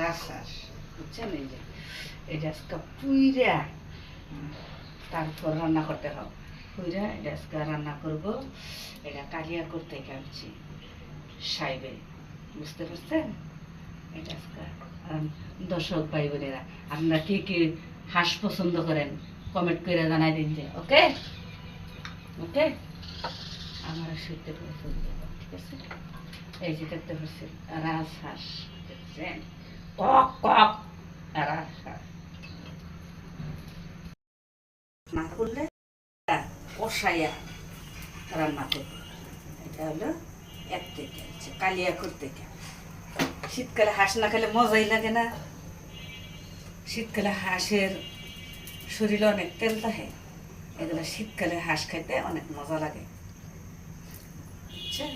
রাসাস বুঝছেন? এই যে এটা আজকে পুইরা তারপর রান্না করতে হবে। পুইরা এটা আজকে রান্না করবো। এটা কালিয়া করতে আনছি সাইবে, বুঝতে পারছেন? এটা আজকে দর্শক ভাই বোনেরা, আপনারা কি কি হাঁস পছন্দ করেন কমেন্ট করে জানাই দিন যে। ওকে ওকে, আমার শুনতে পছন্দ, ঠিক আছে? এই যে দেখতে পাচ্ছেন রাজহাঁস, দেখছেন? কক কক রাজহাঁস না করলে কষাইয়া রান্না করবো। এটা হলো এক থেকে কালিয়া করতে। শীতকালে হাঁস না খেলে মজাই লাগে না। শীতকালে হাঁসের শরীরে অনেক তেল থাকে, এগুলো শীতকালে হাঁস খাইতে অনেক মজা লাগে, বুঝছেন?